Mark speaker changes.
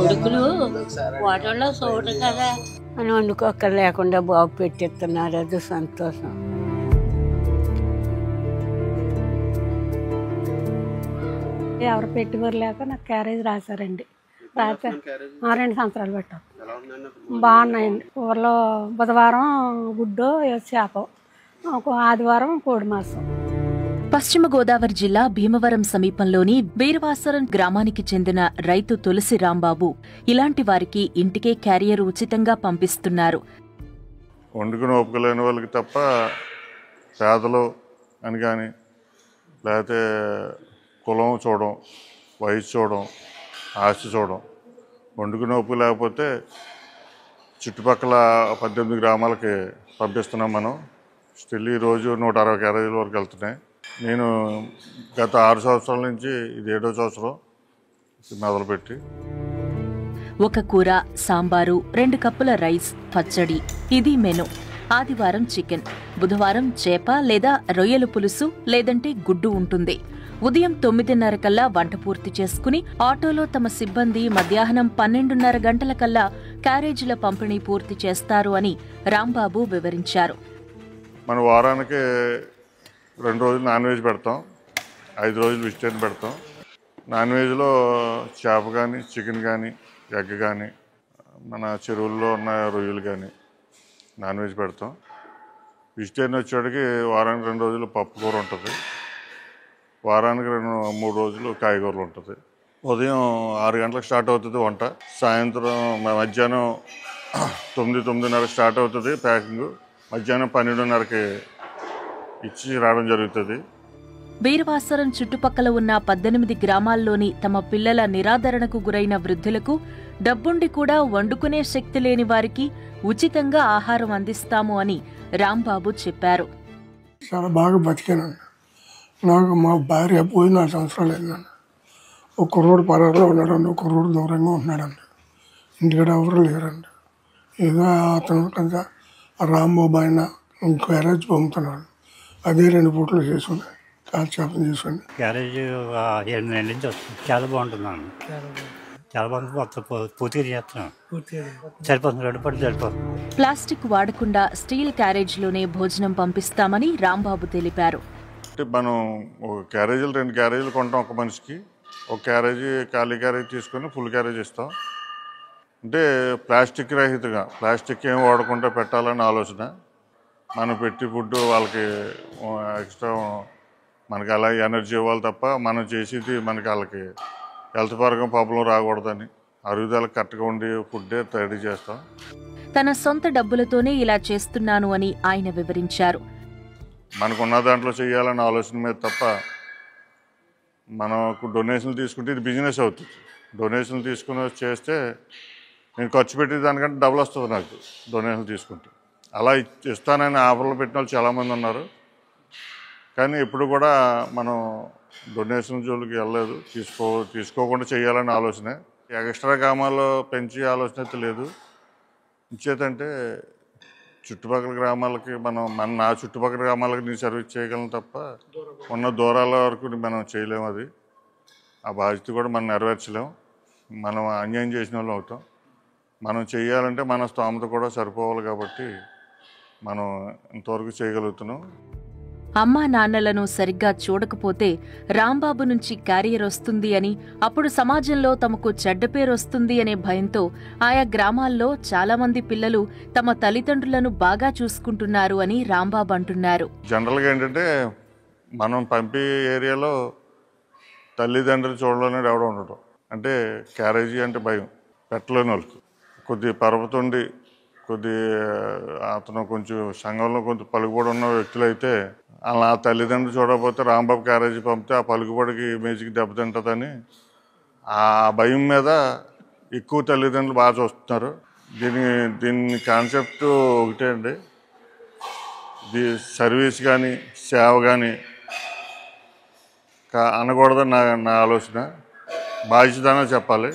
Speaker 1: కొడుకులు వాటర్లో చూడరు కదా అని వండుకోక్కర్ లేకుండా బాబు పెట్టిస్తున్నారు. అది సంతోషం.
Speaker 2: ఎవరు పెట్టుబడి లేక నాకు క్యారేజ్ రాశారండి. రాసా 2 సంవత్సరాలు పెట్టాం. బాగున్నాయండి. ఊర్లో బుధవారం గుడ్డు చేప, ఆదివారం కోడి మాంసం.
Speaker 3: పశ్చిమ గోదావరి జిల్లా భీమవరం సమీపంలోని బీరవాసరం గ్రామానికి చెందిన రైతు తులసి రాంబాబు ఇలాంటి వారికి ఇంటికే క్యారియర్ ఉచితంగా పంపిస్తున్నారు.
Speaker 4: వండుకుని ఒప్పుకోలేని వాళ్ళకి తప్ప పేదలు అని కానీ, లేకపోతే కులం చూడడం, వయసు చూడడం, ఆస్తి చూడడం, వండుకుని ఒప్పు లేకపోతే చుట్టుపక్కల 18 గ్రామాలకి పంపిస్తున్నాం మనం. స్టిల్ ఈరోజు 160 క్యారేజీల వరకు వెళ్తున్నాయి. నేను గత 6 సంవత్సరాల నుంచి ఇది 7వ సంవత్సరం మొదలుపెట్టి.
Speaker 3: ఒక కూర, సాంబారు, 2 కప్పుల రైస్, పచ్చడి, ఇది మెను. ఆదివారం చికెన్, బుధవారం చేప లేదా రొయ్యల పులుసు లేదంటే గుడ్డు ఉంటుంది. ఉదయం 9:30 కల్లా వంట పూర్తి చేసుకుని ఆటోలో తమ సిబ్బంది మధ్యాహ్నం 12:30 గంటల కల్లా క్యారేజీల పంపిణీ పూర్తి చేస్తారు అని రాంబాబు వివరించారు.
Speaker 4: మన వారానికి 2 రోజులు నాన్ వెజ్ పెడతాం, 5 రోజులు వెజిటేరియన్ పెడతాం. నాన్ వెజ్లో చేప కానీ, చికెన్ కానీ, ఎగ్ కానీ, మన చెరువుల్లో ఉన్న రొయ్యలు కానీ నాన్ వెజ్ పెడతాం. వెజిటేరియన్ వచ్చేటికి వారానికి 2 రోజులు పప్పు కూర ఉంటుంది, వారానికి 3 రోజులు కాయగూరలు ఉంటుంది. ఉదయం 6 గంటలకు స్టార్ట్ అవుతుంది వంట, సాయంత్రం మధ్యాహ్నం 9-9:30 స్టార్ట్ అవుతుంది ప్యాకింగ్, మధ్యాహ్నం 12:30కి ఇచ్చి రావడం జరుగుతుంది.
Speaker 3: బీరవాసరం చుట్టుపక్కల ఉన్న 18 గ్రామాల్లోని తమ పిల్లల నిరాదరణకు గురైన వృద్ధులకు, డబ్బుండి కూడా వండుకునే శక్తి లేని వారికి ఉచితంగా ఆహారం అందిస్తాము అని రాంబాబు చెప్పారు.
Speaker 5: చాలా బాగా బతికానండి. నాకు మా భార్య పోయి 4 సంవత్సరాలు అయిందండి. ఒక రోడ్డు పరారులో ఉన్నాడండి, ఒక రోడ్డు దూరంగా ఉంటున్నాడండి. ఇంటికాడ ఎవరు లేరండి. ఏదో అతను కదా రాంబాబు ఆయన క్యారేజ్ పంపుతున్నాడు. అదే 2 పూటలు చేసుకుని కాల్చేపం చేసుకుని
Speaker 6: క్యారేజ్ 7 నెలల నుంచి వస్తుంది. చాలా బాగుంటుందండి. చాలా బాగుంటుంది. మొత్తం పూర్తిగా చేస్తున్నాం. సరిపోతుంది, 2 పూటలు సరిపోతుంది.
Speaker 3: ప్లాస్టిక్ వాడకుండా స్టీల్ క్యారేజ్లోనే భోజనం పంపిస్తామని రాంబాబు తెలిపారు.
Speaker 4: మనం ఒక క్యారేజీలు 2 క్యారేజీలు కొంటాం ఒక మనిషికి. ఒక క్యారేజీ ఖాళీ క్యారేజీ తీసుకొని ఫుల్ క్యారేజ్ ఇస్తాం. అంటే ప్లాస్టిక్ రహితంగా, ప్లాస్టిక్ ఏం వాడకుండా పెట్టాలని ఆలోచన. మనం పెట్టి ఫుడ్ వాళ్ళకి ఎక్స్ట్రా మనకి అలా ఎనర్జీ ఇవ్వాలి తప్ప మనం చేసేది మనకి వాళ్ళకి హెల్త్ పరంగా ప్రాబ్లం రాకూడదని అరుగుదలకు కరెక్ట్గా ఉండి ఫుడ్డే రెడీ చేస్తాం.
Speaker 3: తన సొంత డబ్బులతోనే ఇలా చేస్తున్నాను అని ఆయన వివరించారు.
Speaker 4: మనకున్న దాంట్లో చేయాలన్న ఆలోచన మీద తప్ప మనకు డొనేషన్లు తీసుకుంటే ఇది బిజినెస్ అవుతుంది. డొనేషన్లు తీసుకుని చేస్తే నేను ఖర్చు పెట్టే దానికంటే డబుల్ వస్తుంది నాకు డొనేషన్లు తీసుకుంటే. అలా ఇస్తానని ఆఫర్లు పెట్టిన వాళ్ళు చాలామంది ఉన్నారు. కానీ ఎప్పుడు కూడా మనం డొనేషన్ జోలికి వెళ్ళలేదు. తీసుకోకుండా చేయాలనే ఆలోచనే. ఎక్స్ట్రా గ్రామాల్లో పెంచే ఆలోచన అయితే లేదు. ఇచ్చేదంటే చుట్టుపక్కల గ్రామాలకి నా చుట్టుపక్కల గ్రామాలకి నేను సర్వీస్ చేయగలను తప్ప ఉన్న దూరాల వరకు మనం చేయలేము. అది ఆ బాధ్యత కూడా మనం నెరవేర్చలేము. మనం అన్యాయం చేసిన వాళ్ళు అవుతాం. మనం చేయాలంటే మన స్తోమత కూడా సరిపోవాలి కాబట్టి మనం ఇంతవరకు చేయగలుగుతున్నాం.
Speaker 3: అమ్మా నాన్నలను సరిగ్గా చూడకపోతే రాంబాబు నుంచి క్యారియర్ వస్తుంది అని, అప్పుడు సమాజంలో తమకు చెడ్డ పేరు వస్తుంది అనే భయంతో ఆయా గ్రామాల్లో చాలామంది పిల్లలు తమ తల్లిదండ్రులను బాగా చూసుకుంటున్నారు అని రాంబాబు అంటున్నారు.
Speaker 4: జనరల్గా ఏంటంటే మనం పంపే ఏరియాలో తల్లిదండ్రులు చూడలేని ఎవడో ఉండటం. అంటే క్యారేజీ అంటే భయం పెట్టలేని వాళ్ళకి. కొద్ది పరపతుండి కొద్ది అతను కొంచెం సంఘంలో కొంచెం పలుకుబడి ఉన్న వ్యక్తులు అయితే అలా తల్లిదండ్రులు చూడకపోతే రాంబాబు క్యారేజీ పంపితే ఆ పలుకుబడికి ఇమేజ్కి దెబ్బతింటుందని ఆ భయం మీద ఎక్కువ తల్లిదండ్రులు బాగా చూస్తున్నారు. దీని కాన్సెప్ట్ ఒకటే అండి. సర్వీస్ కానీ సేవ కానీ అనకూడదని నా ఆలోచన. బాధ్యతనే చెప్పాలి.